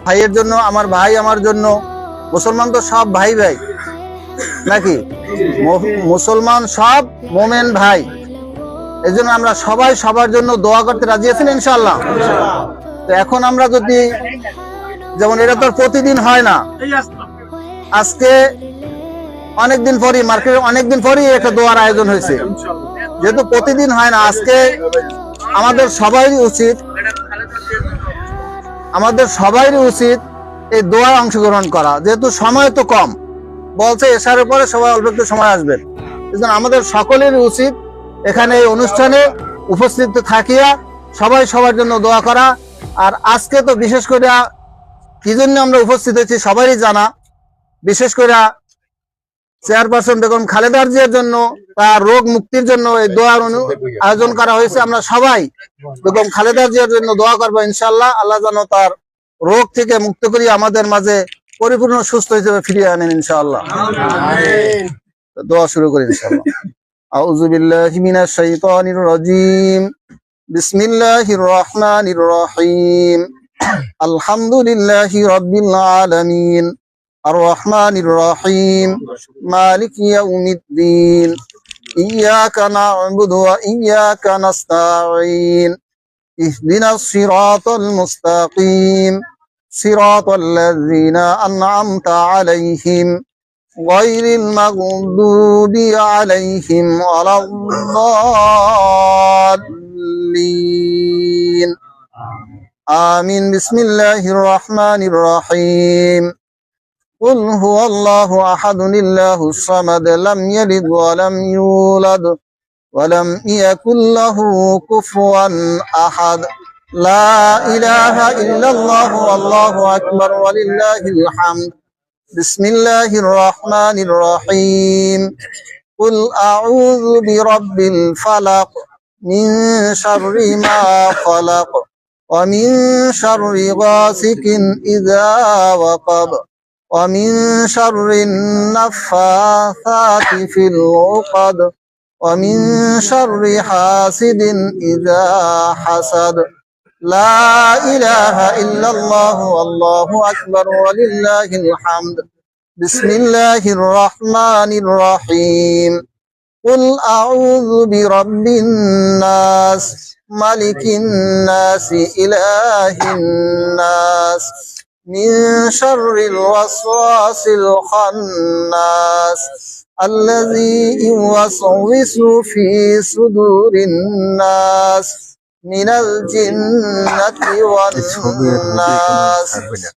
ভাইয়ের জন্য, আমার ভাই আমার জন্য। মুসলমান তো সব ভাই ভাই নাকি? মুসলমান সব মোমেন ভাই। এই জন্য আমরা সবাই সবার জন্য দোয়া করতে রাজি আছেন ইনশাআল্লাহ। তো এখন আমরা যদি, যেমন এটা তো প্রতিদিন হয় না, আজকে অনেকদিন পরই মার্কেটে অনেকদিন পরই একটা দোয়ার আয়োজন হয়েছে, যেহেতু প্রতিদিন হয় না। আজকে আমাদের সবারই উচিত এই দোয়ায় অংশগ্রহণ করা, যেহেতু সময় তো কম বলছে, এশারের পরে সবাই অল্প একটু সময় আসবেন। এজন্য আমাদের সকলেরই উচিত এখানে এই অনুষ্ঠানে উপস্থিত থাকিয়া সবাই সবার জন্য দোয়া করা। আর আজকে তো বিশেষ করে কি জন্য আমরা উপস্থিত হয়েছি সবারই জানা, বিশেষ করে চেয়ারপারসন বেগম খালেদা জিয়ার জন্য, তার রোগ মুক্তির জন্য এই দোয়ার আয়োজন করা হয়েছে। আমরা সবাই বেগম খালেদা জিয়ার জন্য দোয়া করবো ইনশাআল্লাহ। আল্লাহ যেন তার রোগ থেকে মুক্ত করি আমাদের মাঝে পরিপূর্ণ সুস্থ হিসেবে ফিরিয়ে আনেন ইনশাআল্লাহ। দোয়া শুরু করি ইনশাআল্লাহ। আউযু বিল্লাহি মিনাশ শাইতানির রাজীম। বিসমিল্লাহির রহমানির রহিম। আলহামদুলিল্লাহি রাব্বিল আলামিন। আর-রহমানির রহিম। মালিকি ইয়াউমিদ্দিন। ইয়্যাকা না'বুদু ওয়া ইয়্যাকা নাস্তাঈন। ইহদিনাস সিরাতাল মুস্তাকিম। সিরাতাল লাযীনা আন'আমতা আলাইহিম গায়রিল মাগদুবি আলাইহিম ওয়ালাদ-দাল্লিন। আমিন। বিসমিল্লাহির রহমানির রহিম। কুল হুয়াল্লাহু আহাদুন আল্লাহুস সামাদ লাম ইয়ালিদ ওয়া লাম ইউলাদ ওয়া লাম ইয়াকুল লাহু কুফুয়ান আহাদ। লা ইলাহা ইল্লাল্লাহু আল্লাহু আকবার ওয়া লিল্লাহিল হামদ। বিসমিল্লাহির রহমানির রহিম। কুল আউযু বিরাব্বিল ফালাক মিন শাররি মা খালাক ওয়া মিন শাররি গাসিকিন ইযা ওয়াকাব ওয়া মিন শাররিন নাফাসাতি ফিল উকাদ ওয়া মিন শাররি হাসিদিন ইযা হাসাদ। লা ইলাহা ইল্লাল্লাহু আল্লাহু আকবার ওয়া লিল্লাহিল হামদ। বিসমিল্লাহির রহমানির রহিম। কুল আউযু বিরাব্বিন নাস মালিকিন নাস ইলাহিন নাস মিন শাররিল ওয়াসওয়াসিল খান্নাস আল্লাযী ইউওয়াসওয়িসু ফি সুদুরিন নাস মিনাল জিন্নাতি ওয়ান নাস।